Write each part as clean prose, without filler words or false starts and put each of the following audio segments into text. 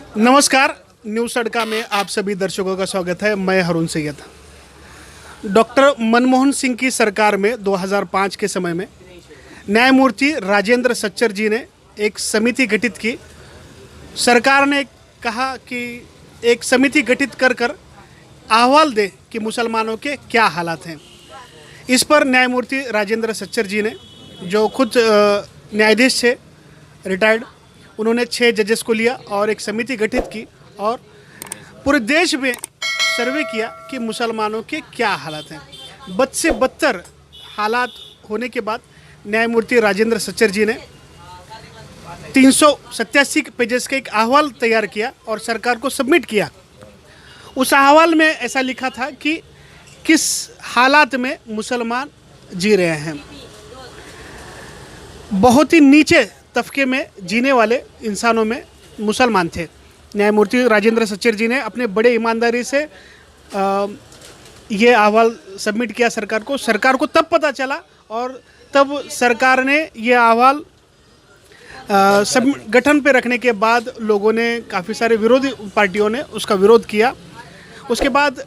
नमस्कार। न्यूज़ तड़का में आप सभी दर्शकों का स्वागत है। मैं हरुण सैयद। डॉक्टर मनमोहन सिंह की सरकार में 2005 के समय में न्यायमूर्ति राजेंद्र सच्चर जी ने एक समिति गठित की। सरकार ने कहा कि एक समिति गठित कर अहवाल दे कि मुसलमानों के क्या हालात हैं। इस पर न्यायमूर्ति राजेंद्र सच्चर जी ने, जो खुद न्यायाधीश थे रिटायर्ड, उन्होंने 6 जजेस को लिया और एक समिति गठित की और पूरे देश में सर्वे किया कि मुसलमानों के क्या हालात हैं। बद से बदतर हालात होने के बाद न्यायमूर्ति राजेंद्र सच्चर जी ने 387 पेजेस का एक अहवाल तैयार किया और सरकार को सबमिट किया। उस अहवाल में ऐसा लिखा था कि किस हालात में मुसलमान जी रहे हैं। बहुत ही नीचे तबके में जीने वाले इंसानों में मुसलमान थे। न्यायमूर्ति राजेंद्र सच्चर जी ने अपने बड़े ईमानदारी से ये अहवाल सबमिट किया सरकार को। सरकार को तब पता चला और तब सरकार ने ये अहवाल सब गठन पे रखने के बाद लोगों ने, काफ़ी सारे विरोधी पार्टियों ने उसका विरोध किया। उसके बाद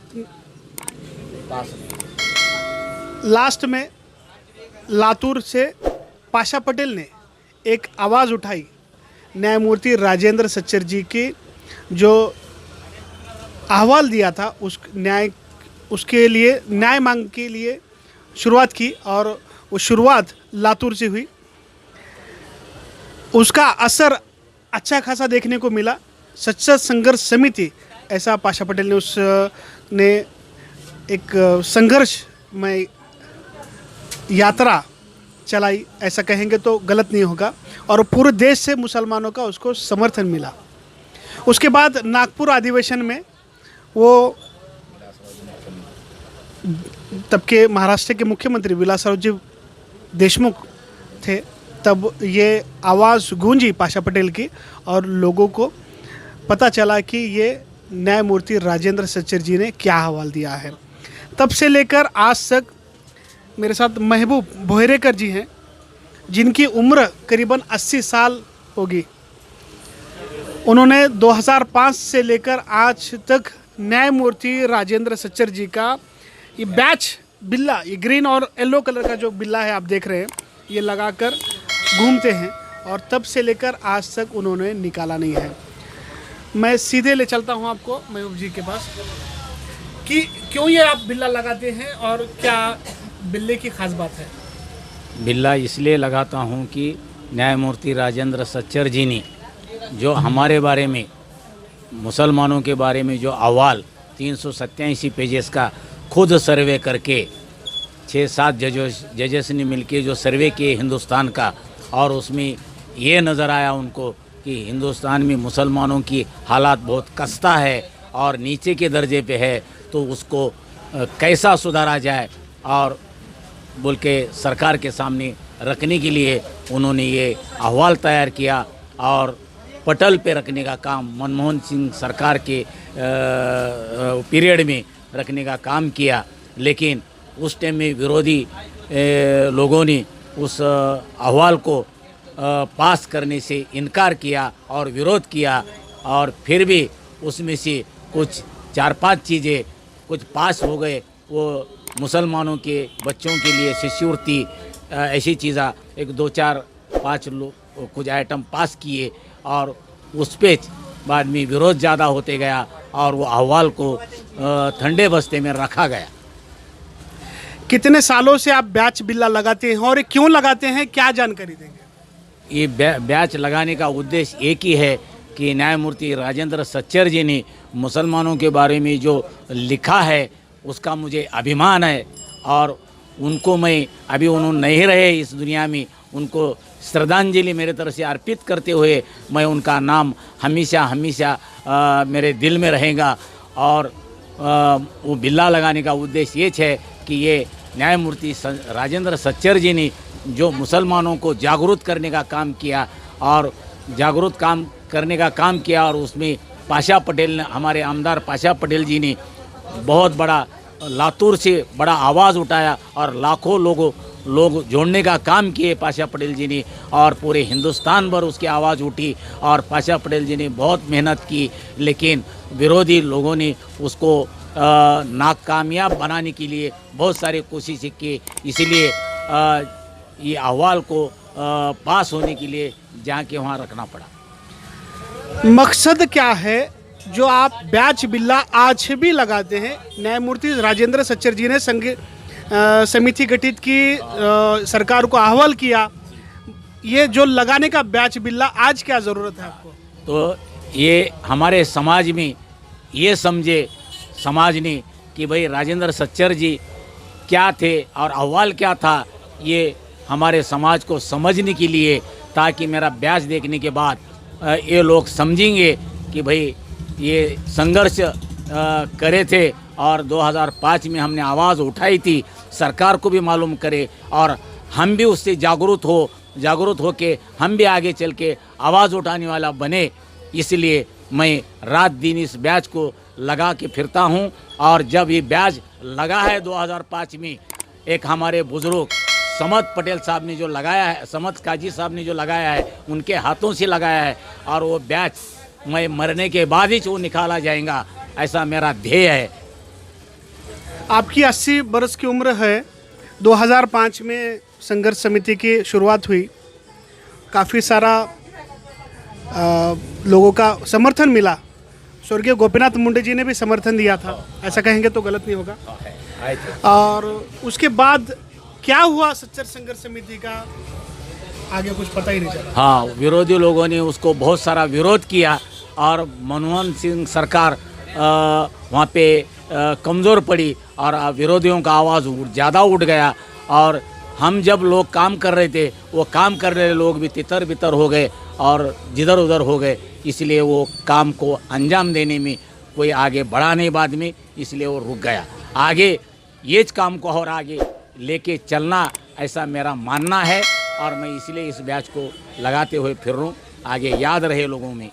लास्ट में लातूर से पाशा पटेल ने एक आवाज़ उठाई न्यायमूर्ति राजेंद्र सच्चर जी की जो अहवाल दिया था उसके लिए न्याय मांग के लिए शुरुआत की और वो शुरुआत लातूर से हुई। उसका असर अच्छा खासा देखने को मिला। सच्चा संघर्ष समिति, ऐसा पाशा पटेल ने उसने एक संघर्ष में यात्रा चलाई, ऐसा कहेंगे तो गलत नहीं होगा, और पूरे देश से मुसलमानों का उसको समर्थन मिला। उसके बाद नागपुर अधिवेशन में वो तब के महाराष्ट्र के मुख्यमंत्री विलासराव जी देशमुख थे। तब ये आवाज़ गूंजी पाशा पटेल की और लोगों को पता चला कि ये न्यायमूर्ति राजेंद्र सच्चर जी ने क्या अहवाल दिया है। तब से लेकर आज तक मेरे साथ महबूब बोहरेकर जी हैं, जिनकी उम्र करीबन 80 साल होगी। उन्होंने 2005 से लेकर आज तक न्यायमूर्ति राजेंद्र सच्चर जी का ये बैच बिल्ला, ये ग्रीन और येलो कलर का जो बिल्ला है आप देख रहे हैं, ये लगाकर घूमते हैं और तब से लेकर आज तक उन्होंने निकाला नहीं है। मैं सीधे ले चलता हूँ आपको महबूब जी के पास कि क्यों ये आप बिल्ला लगाते हैं और क्या बिल्ले की खास बात है। बिल्ला इसलिए लगाता हूँ कि न्यायमूर्ति राजेंद्र सच्चर जी ने जो हमारे बारे में, मुसलमानों के बारे में जो अहवाल 387 पेजेस का खुद सर्वे करके 6-7 जजेस ने मिलके जो सर्वे किए हिंदुस्तान का, और उसमें ये नज़र आया उनको कि हिंदुस्तान में मुसलमानों की हालात बहुत कस्ता है और नीचे के दर्जे पे है, तो उसको कैसा सुधारा जाए और बोल के सरकार के सामने रखने के लिए उन्होंने ये अहवाल तैयार किया और पटल पे रखने का काम मनमोहन सिंह सरकार के पीरियड में रखने का काम किया। लेकिन उस टाइम में विरोधी लोगों ने उस अहवाल को पास करने से इनकार किया और विरोध किया, और फिर भी उसमें से कुछ 4-5 चीज़ें कुछ पास हो गए। वो मुसलमानों के बच्चों के लिए शिष्यवृत्ति, ऐसी चीज़ें 1, 2, 4, 5 लोग कुछ आइटम पास किए और उस पे बाद में विरोध ज़्यादा होते गया और वो अहवाल को ठंडे बस्ते में रखा गया। कितने सालों से आप बैच बिल्ला लगाते हैं और क्यों लगाते हैं, क्या जानकारी देंगे। ये बैच लगाने का उद्देश्य एक ही है कि न्यायमूर्ति राजेंद्र सच्चर जी ने मुसलमानों के बारे में जो लिखा है उसका मुझे अभिमान है, और उनको मैं, अभी उन्होंने नहीं रहे इस दुनिया में, उनको श्रद्धांजलि मेरे तरफ से अर्पित करते हुए मैं उनका नाम हमेशा हमेशा मेरे दिल में रहेगा। और वो बिल्ला लगाने का उद्देश्य ये है कि ये न्यायमूर्ति राजेंद्र सच्चर जी ने जो मुसलमानों को जागरूक करने का काम किया और जागरूक काम करने का काम किया, और उसमें पाशा पटेल ने, हमारे आमदार पाशा पटेल जी ने बहुत बड़ा लातूर से बड़ा आवाज़ उठाया और लाखों लोगों लोग जोड़ने का काम किए पाशा पटेल जी ने, और पूरे हिंदुस्तान भर उसकी आवाज़ उठी और पाशा पटेल जी ने बहुत मेहनत की, लेकिन विरोधी लोगों ने उसको नाकामयाब बनाने के लिए बहुत सारी कोशिशें की। इसीलिए ये अहवाल को पास होने के लिए जहाँ के वहाँ रखना पड़ा। मकसद क्या है जो आप ब्याज बिल्ला आज भी लगाते हैं? न्यायमूर्ति राजेंद्र सच्चर जी ने समिति गठित की, सरकार को अहवाल किया, ये जो लगाने का ब्याज बिल्ला आज क्या ज़रूरत है आपको? तो ये हमारे समाज में ये समझे समाज ने कि भाई राजेंद्र सच्चर जी क्या थे और अहवाल क्या था, ये हमारे समाज को समझने के लिए, ताकि मेरा ब्याज देखने के बाद ये लोग समझेंगे कि भाई ये संघर्ष करे थे और 2005 में हमने आवाज़ उठाई थी, सरकार को भी मालूम करे और हम भी उससे जागरूक हो के हम भी आगे चल के आवाज़ उठाने वाला बने। इसलिए मैं रात दिन इस ब्याज को लगा के फिरता हूं। और जब ये ब्याज लगा है 2005 में, एक हमारे बुजुर्ग समद पटेल साहब ने जो लगाया है, समद काजी साहब ने जो लगाया है, उनके हाथों से लगाया है, और वो ब्याज मैं मरने के बाद ही वो निकाला जाएगा, ऐसा मेरा ध्येय है। आपकी 80 बरस की उम्र है। 2005 में संघर्ष समिति की शुरुआत हुई, काफ़ी सारा लोगों का समर्थन मिला। स्वर्गीय गोपीनाथ मुंडे जी ने भी समर्थन दिया था, ऐसा कहेंगे तो गलत नहीं होगा। और उसके बाद क्या हुआ सच्चर संघर्ष समिति का, आगे कुछ पता ही नहीं चला। हाँ, विरोधी लोगों ने उसको बहुत सारा विरोध किया और मनमोहन सिंह सरकार वहाँ पे कमज़ोर पड़ी और विरोधियों का आवाज़ ज़्यादा उठ गया। और हम जब लोग काम कर रहे थे, वो काम कर रहे लोग भी तितर बितर हो गए और जिधर उधर हो गए, इसलिए वो काम को अंजाम देने में कोई आगे बढ़ा नहीं बाद में, इसलिए वो रुक गया। आगे ये काम को और आगे लेके चलना, ऐसा मेरा मानना है, और मैं इसलिए इस ब्याज को लगाते हुए फिर रहा हूँ, आगे याद रहे लोगों में।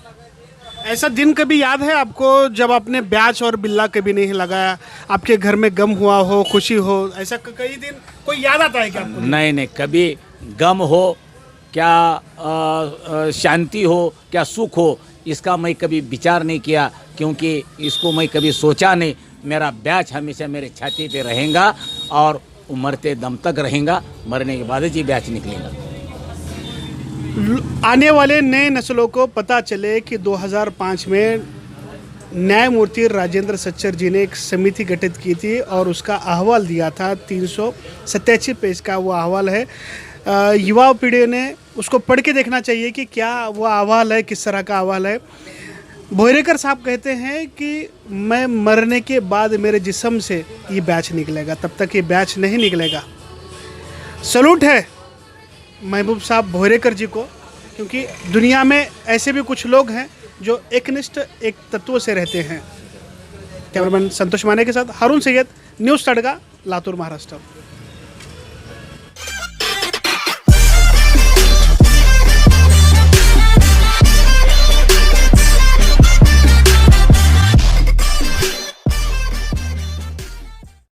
ऐसा दिन कभी याद है आपको जब आपने ब्याज और बिल्ला कभी नहीं लगाया, आपके घर में गम हुआ हो, खुशी हो, ऐसा कई दिन कोई याद आता है क्या आपको? नहीं, कभी गम हो क्या शांति हो क्या सुख हो, इसका मैं कभी विचार नहीं किया, क्योंकि इसको मैं कभी सोचा नहीं। मेरा ब्याज हमेशा मेरे छाती पे रहेगा और मरते दम तक रहेगा, मरने के बाद ही ब्याज निकलेगा। आने वाले नए नस्लों को पता चले कि 2005 में न्यायमूर्ति राजेंद्र सच्चर जी ने एक समिति गठित की थी और उसका अहवाल दिया था। 387 पेज का वो अहवाल है। युवा पीढ़ी ने उसको पढ़ के देखना चाहिए कि क्या वो अहवाल है, किस तरह का अहवाल है। भोयरेकर साहब कहते हैं कि मैं मरने के बाद मेरे जिस्म से ये बैच निकलेगा, तब तक ये बैच नहीं निकलेगा। सलूट है महबूब साहब भोयरेकर जी को, क्योंकि दुनिया में ऐसे भी कुछ लोग हैं जो एकनिष्ठ एक तत्व से रहते हैं। कैमरामैन संतोष माने के साथ हारून सैयद, न्यूज़ तड़का, लातूर, महाराष्ट्र।